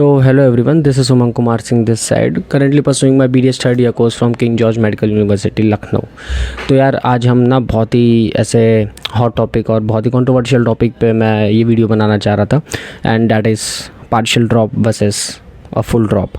तो hello everyone, this is Umang Kumar Singh this side, currently pursuing my BDS third year course from king George medical university Lucknow. तो यार आज हम ना बहुत ही ऐसे हॉट टॉपिक और बहुत ही कंट्रोवर्शियल टॉपिक पे मैं ये वीडियो बनाना चाह रहा था, and that is partial drop versus a full drop.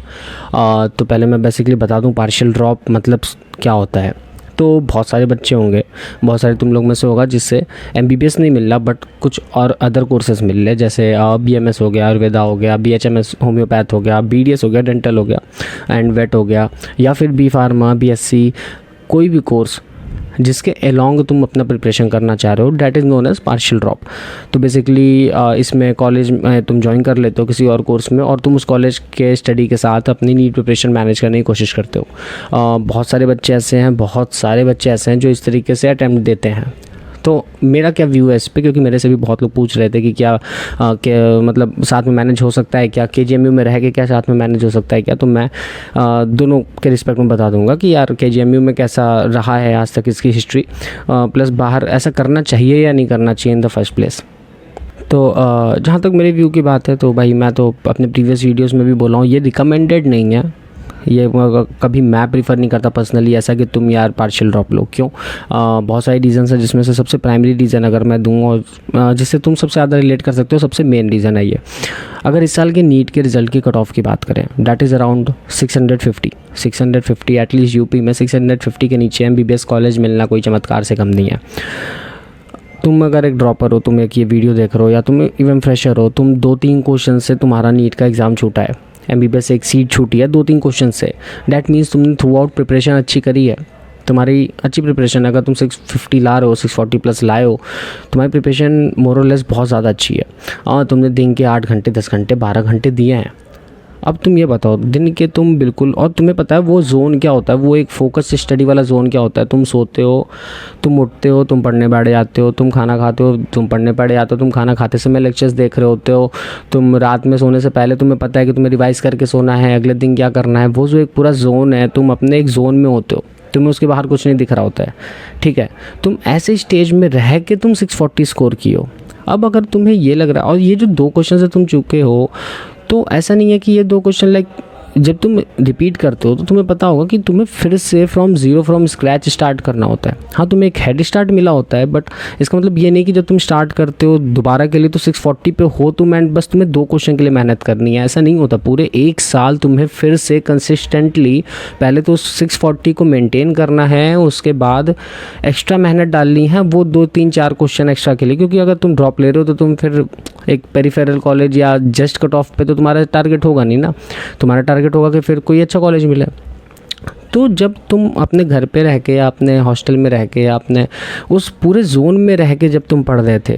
तो पहले मैं बेसिकली बता दूं पार्शियल ड्रॉप मतलब क्या होता है। तो बहुत सारे बच्चे होंगे, बहुत सारे तुम लोग में से होगा जिससे एमबीबीएस नहीं मिल रहा बट कुछ और अदर कोर्सेज मिल रहे, जैसे बीएमएस हो गया, आयुर्वेदा हो गया, बीएचएमएस होम्योपैथ हो गया, बीडीएस हो गया, डेंटल हो गया एंड वेट हो गया, या फिर बी फार्मा, बीएससी, कोई भी कोर्स जिसके अलोंग तुम अपना प्रिपरेशन करना चाह रहे हो, that is known as partial drop. तो बेसिकली इसमें कॉलेज में तुम ज्वाइन कर लेते हो किसी और कोर्स में और तुम उस कॉलेज के स्टडी के साथ अपनी नीट प्रिपरेशन मैनेज करने की कोशिश करते हो। बहुत सारे बच्चे ऐसे हैं जो इस तरीके से अटैम्प्ट देते हैं। तो मेरा क्या व्यू है इस पे, क्योंकि मेरे से भी बहुत लोग पूछ रहे थे कि क्या मतलब साथ में मैनेज हो सकता है क्या, केजीएमयू में रह के क्या साथ में मैनेज हो सकता है क्या। तो मैं दोनों के रिस्पेक्ट में बता दूंगा कि यार केजीएमयू में कैसा रहा है आज तक इसकी हिस्ट्री, प्लस बाहर ऐसा करना चाहिए या नहीं करना चाहिए इन द फर्स्ट प्लेस। तो जहाँ तक मेरे व्यू की बात है तो भाई मैं तो अपने प्रीवियस वीडियोज़ में भी बोला हूँ, ये रिकमेंडेड नहीं है, ये कभी मैं प्रीफर नहीं करता पर्सनली ऐसा कि तुम यार पार्शियल ड्रॉप लो। क्यों? बहुत सारे रीज़न्स हैं जिसमें से सबसे प्राइमरी रीज़न अगर मैं दूँ और जिससे तुम सबसे ज़्यादा रिलेट कर सकते हो, सबसे मेन रीज़न है ये। अगर इस साल के नीट के रिज़ल्ट की कट ऑफ की बात करें, that is around 650 at least UP में 650 के नीचे एमबीबीएस कॉलेज मिलना कोई चमत्कार से कम नहीं है। तुम अगर एक ड्रॉपर हो, तुम एक ये वीडियो देख रहे हो, या तुम इवन फ्रेशर हो, तुम 2-3 क्वेश्चन से तुम्हारा नीट का एग्ज़ाम छूटा है, एमबीबीएस एक सीट छूटी है 2-3 क्वेश्चन से, डैट मीन्स तुमने थ्रू आउट प्रिपरेशन अच्छी करी है। तुम्हारी अच्छी प्रिपरेशन, अगर तुम 650 ला रहे हो, 640 प्लस लाए हो, तुम्हारी प्रिपरेशन मोर और लेस बहुत ज़्यादा अच्छी है। और तुमने दिन के 8 घंटे, 10 घंटे, 12 घंटे दिए हैं। अब तुम ये बताओ दिन के तुम बिल्कुल, और तुम्हें पता है वो जोन क्या होता है, वो एक फोकस स्टडी वाला जोन क्या होता है। तुम सोते हो, तुम उठते हो, तुम पढ़ने बैठ जाते हो, तुम खाना खाते हो, तुम पढ़ने बैठ जाते हो, तुम खाना खाते समय लेक्चर्स देख रहे होते हो, तुम रात में सोने से पहले तुम्हें पता है कि तुम्हें रिवाइज करके सोना है, अगले दिन क्या करना है। वो जो एक पूरा जोन है, तुम अपने एक जोन में होते हो, तुम्हें उसके बाहर कुछ नहीं दिख रहा होता है, ठीक है। तुम ऐसे स्टेज में रह के तुम 640 स्कोर किए हो। अब अगर तुम्हें ये लग रहा है, और ये जो 2 क्वेश्चन से तुम चुके हो, तो ऐसा नहीं है कि ये 2 क्वेश्चन लाइक जब तुम रिपीट करते हो तो तुम्हें पता होगा कि तुम्हें फिर से फ्रॉम स्क्रैच स्टार्ट करना होता है। हाँ, तुम्हें एक हेड स्टार्ट मिला होता है, बट इसका मतलब ये नहीं कि जब तुम स्टार्ट करते हो दोबारा के लिए तो 640 पे हो तुम एंड बस तुम्हें 2 क्वेश्चन के लिए मेहनत करनी है, ऐसा नहीं होता। पूरे 1 साल तुम्हें फिर से कंसिस्टेंटली पहले तो 640 को मेंटेन करना है, उसके बाद एक्स्ट्रा मेहनत डालनी है वो 2-3-4 क्वेश्चन एक्स्ट्रा के लिए, क्योंकि अगर तुम ड्रॉप ले रहे हो तो तुम फिर एक पेरिफेरल कॉलेज या जस्ट कट ऑफ पे तो तुम्हारा टारगेट होगा नहीं ना, तुम्हारा टारगेट होगा कि फिर कोई अच्छा कॉलेज मिले। तो जब तुम अपने घर पे रह के या अपने हॉस्टल में रह के या अपने उस पूरे जोन में रह के जब तुम पढ़ रहे थे,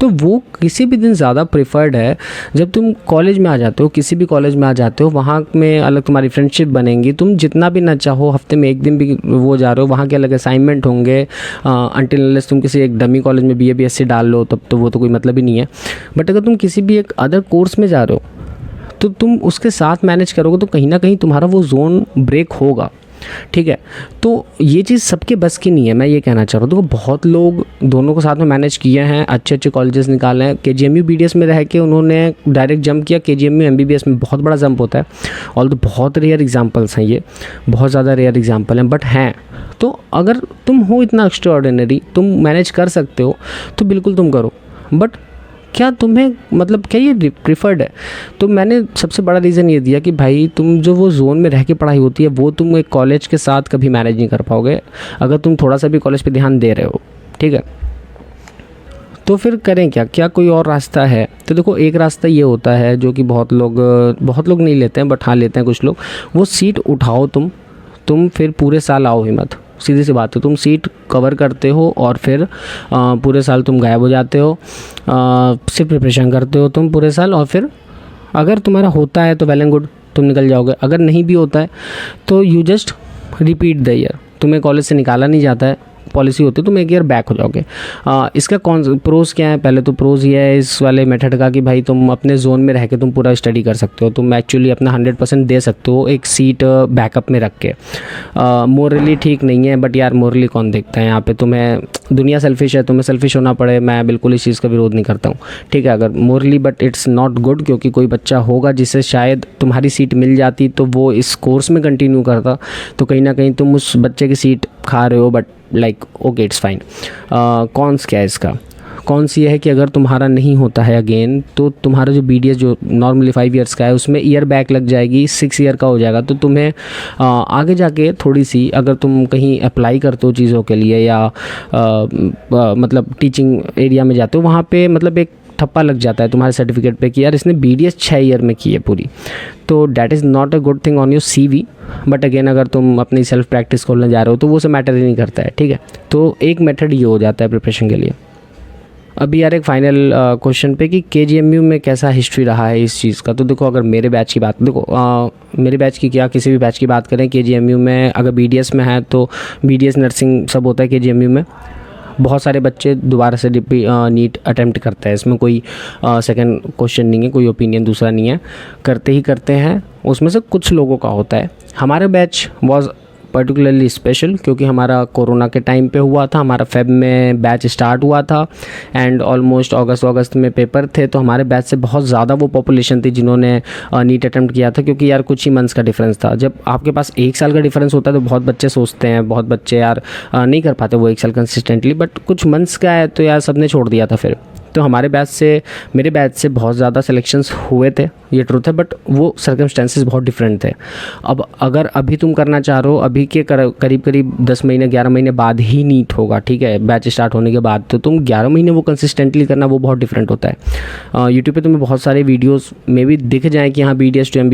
तो वो किसी भी दिन ज़्यादा प्रेफर्ड है। जब तुम कॉलेज में आ जाते हो, किसी भी कॉलेज में आ जाते हो, वहाँ में अलग तुम्हारी फ्रेंडशिप बनेंगी, तुम जितना भी ना चाहो हफ्ते में 1 दिन भी वो जा रहे हो, वहाँ के अलग असाइनमेंट होंगे। अनटिल अनलेस तुम किसी एक डमी कॉलेज में बीएससी डाल लो तब तो वो तो कोई मतलब ही नहीं है। बट अगर तुम किसी भी एक अदर कोर्स में जा रहे हो तो तुम उसके साथ मैनेज करोगे तो कहीं ना कहीं तुम्हारा वो जोन ब्रेक होगा, ठीक है। तो ये चीज़ सबके बस की नहीं है, मैं ये कहना चाह रहा हूँ। तो बहुत लोग दोनों को साथ में मैनेज किए हैं, अच्छे कॉलेजेस निकाले हैं। केजीएमयू बीडीएस में रह के उन्होंने डायरेक्ट जंप किया, केजीएमयू एमबीबीएस में बहुत बड़ा जंप होता है। ऑल तो बहुत रेयर एग्जांपल्स हैं, ये बहुत ज़्यादा रेयर एग्जांपल हैं, बट हैं। तो अगर तुम हो इतना एक्स्ट्राऑर्डिनरी, तुम मैनेज कर सकते हो तो बिल्कुल तुम करो। बट क्या तुम्हें मतलब क्या ये प्रिफर्ड है? तो मैंने सबसे बड़ा रीज़न ये दिया कि भाई तुम जो वो जोन में रह के पढ़ाई होती है वो तुम एक कॉलेज के साथ कभी मैनेज नहीं कर पाओगे अगर तुम थोड़ा सा भी कॉलेज पे ध्यान दे रहे हो, ठीक है। तो फिर करें क्या कोई और रास्ता है? तो देखो, एक रास्ता ये होता है जो कि बहुत लोग नहीं लेते हैं, बट हाँ लेते हैं कुछ लोग। वो सीट उठाओ, तुम फिर पूरे साल आओ ही मत। सीधी सी बात है, तुम सीट कवर करते हो और फिर पूरे साल तुम गायब हो जाते हो, सिर्फ प्रिपरेशन करते हो तुम पूरे साल। और फिर अगर तुम्हारा होता है तो वेल एंड गुड, तुम निकल जाओगे। अगर नहीं भी होता है तो you just repeat the year. तुम्हें कॉलेज से निकाला नहीं जाता है, पॉलिसी होती है तुम एक ईयर बैक हो जाओगे। इसका कौन प्रोज़ क्या है? पहले तो प्रोज़ ये है इस वाले मेथड का कि भाई तुम अपने जोन में रह के तुम पूरा स्टडी कर सकते हो, तुम एक्चुअली अपना 100% दे सकते हो एक सीट बैकअप में रख के। मोरली ठीक नहीं है, बट यार मोरली कौन देखता है यहाँ पे? तुम्हें दुनिया सेल्फिश है, तुम्हें सेल्फिश होना पड़े, मैं बिल्कुल इस चीज़ का विरोध नहीं करता हूँ, ठीक है, अगर morally, but it's not good, क्योंकि कोई बच्चा होगा जिसे शायद तुम्हारी सीट मिल जाती तो वो इस कोर्स में कंटिन्यू करता, तो कहीं ना कहीं तुम उस बच्चे की सीट खा रहे हो। But like okay, it's fine. Cons क्या है इसका? कौन सी ये है कि अगर तुम्हारा नहीं होता है अगेन, तो तुम्हारा जो BDS जो नॉर्मली 5 ईयर्स का है उसमें ईयर बैक लग जाएगी, 6 ईयर का हो जाएगा। तो तुम्हें आगे जाके थोड़ी सी, अगर तुम कहीं अप्लाई करते हो चीज़ों के लिए या मतलब टीचिंग एरिया में जाते हो, वहाँ पे मतलब एक ठप्पा लग जाता है तुम्हारे सर्टिफिकेट पे कि यार इसने BDS 6 ईयर में की है पूरी। तो that is not a good thing on your CV। But again अगर तुम अपनी सेल्फ प्रैक्टिस खोलने जा रहे हो तो वो सब मैटर ही नहीं करता है, ठीक है। तो एक मेथड ये हो जाता है प्रिपरेशन के लिए। अभी यार एक फाइनल क्वेश्चन पे कि KGMU में कैसा हिस्ट्री रहा है इस चीज़ का। तो देखो, अगर मेरे बैच की बात, देखो मेरे बैच की क्या, किसी भी बैच की बात करें, KGMU में अगर BDS में है तो BDS नर्सिंग सब होता है KGMU में। बहुत सारे बच्चे दोबारा से नीट अटेम्प्ट करते हैं, इसमें कोई सेकंड क्वेश्चन नहीं है, कोई ओपिनियन दूसरा नहीं है, करते ही करते हैं। उसमें से कुछ लोगों का होता है। हमारा बैच वॉज पर्टिकुलरली स्पेशल क्योंकि हमारा कोरोना के टाइम पे हुआ था, हमारा फेब में बैच स्टार्ट हुआ था एंड ऑलमोस्ट अगस्त में पेपर थे। तो हमारे बैच से बहुत ज़्यादा वो पॉपुलेशन थी जिन्होंने नीट अटेम्प्ट किया था, क्योंकि यार कुछ ही मंथ्स का डिफरेंस था। जब आपके पास 1 साल का डिफरेंस होता है तो बहुत बच्चे सोचते हैं, बहुत बच्चे यार नहीं कर पाते वो 1 साल कंसिस्टेंटली, बट कुछ मंथ्स का है तो यार सब ने छोड़ दिया था फिर। तो हमारे बैच से, मेरे बैच से बहुत ज़्यादा सिलेक्शंस हुए थे, ये ट्रूथ है, बट वो सर्कमस्टेंसेस बहुत डिफरेंट थे। अब अगर अभी तुम करना चाह रहे हो, अभी के करीब 10 महीने 11 महीने बाद ही नीट होगा, ठीक है, बैच स्टार्ट होने के बाद, तो तुम 11 महीने वो कंसिस्टेंटली करना वो बहुत डिफरेंट होता है। यूट्यूब पे तुम्हें बहुत सारे वीडियोस में भी दिख जाएँ कि हाँ BDS to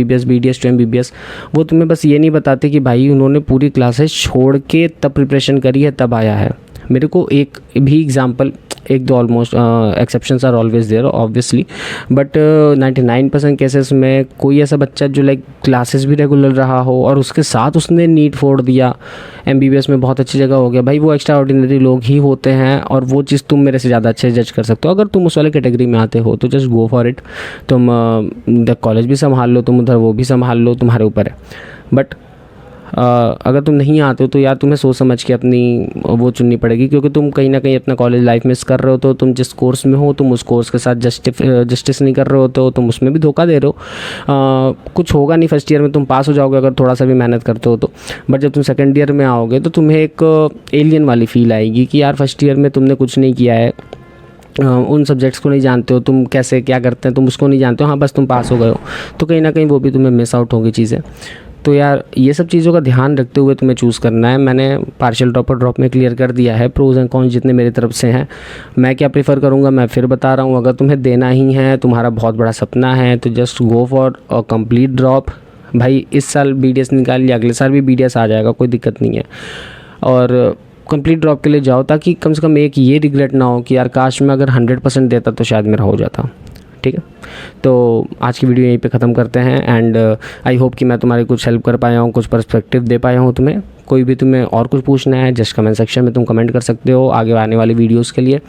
MBBS, वो तुम्हें बस ये नहीं बताते कि भाई उन्होंने पूरी क्लासेस छोड़ के तब प्रिपरेशन करी है, तब आया है। मेरे को एक भी example, 1-2 almost exceptions are always there obviously, but 99% cases में कोई ऐसा बच्चा जो लाइक क्लासेस भी रेगुलर रहा हो और उसके साथ उसने नीट फोड़ दिया, MBBS में बहुत अच्छी जगह हो गया, भाई वो एक्स्ट्रा ऑर्डिनरी लोग ही होते हैं। और वो चीज़ तुम मेरे से ज़्यादा अच्छे जज कर सकते हो। अगर तुम उस वाले कैटेगरी में आते हो तो जस्ट गो फॉर इट। तुम कॉलेज भी संभाल लो, तुम उधर वो भी संभाल लो, तुम्हारे ऊपर है। बट अगर तुम नहीं आते हो तो यार तुम्हें सोच समझ के अपनी वो चुननी पड़ेगी, क्योंकि तुम कहीं ना कहीं अपना कॉलेज लाइफ मिस कर रहे हो। तो तुम जिस कोर्स में हो तुम उस कोर्स के साथ जस्टिस नहीं कर रहे हो, तो तुम उसमें भी धोखा दे रहे हो। कुछ होगा नहीं, फर्स्ट ईयर में तुम पास हो जाओगे अगर थोड़ा सा भी मेहनत करते हो तो। बट जब तुम सेकेंड ईयर में आओगे तो तुम्हें एक एलियन वाली फील आएगी कि यार फर्स्ट ईयर में तुमने कुछ नहीं किया है, उन सब्जेक्ट्स को नहीं जानते हो, तुम कैसे क्या करते हैं तुम उसको नहीं जानते हो, हाँ बस तुम पास हो गए हो। तो कहीं ना कहीं वो भी तुम्हें मिस आउट होगी चीज़ें। तो यार ये सब चीज़ों का ध्यान रखते हुए तुम्हें चूज़ करना है। मैंने पार्शियल ड्रॉप और ड्रॉप में क्लियर कर दिया है प्रोज एंड कॉन्स जितने मेरी तरफ से हैं। मैं क्या प्रेफर करूँगा मैं फिर बता रहा हूँ। अगर तुम्हें देना ही है, तुम्हारा बहुत बड़ा सपना है, तो just go for a complete drop. भाई इस साल BDS निकाल लिया, अगले साल भी BDS आ जाएगा, कोई दिक्कत नहीं है। और कंप्लीट ड्रॉप के लिए जाओ ताकि कम से कम एक ये रिग्रेट ना हो कि यार काश मैं अगर 100% देता तो शायद मेरा हो जाता, ठीक है। तो आज की वीडियो यहीं पे ख़त्म करते हैं एंड आई होप कि मैं तुम्हारी कुछ हेल्प कर पाया हूँ, कुछ पर्सपेक्टिव दे पाया हूँ तुम्हें। कोई भी तुम्हें और कुछ पूछना है जस्ट कमेंट सेक्शन में तुम कमेंट कर सकते हो आगे आने वाली वीडियोस के लिए।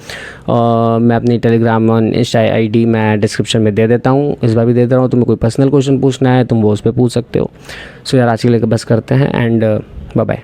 मैं अपनी टेलीग्राम और इंस्टा ID मैं डिस्क्रिप्शन में दे देता हूँ, इस बार भी दे दे रहा हूँ। तुम्हें कोई पर्सनल क्वेश्चन पूछना है तुम वो उस पर पूछ सकते हो। सो यार आज के लिए बस करते हैं एंड बाय बाय।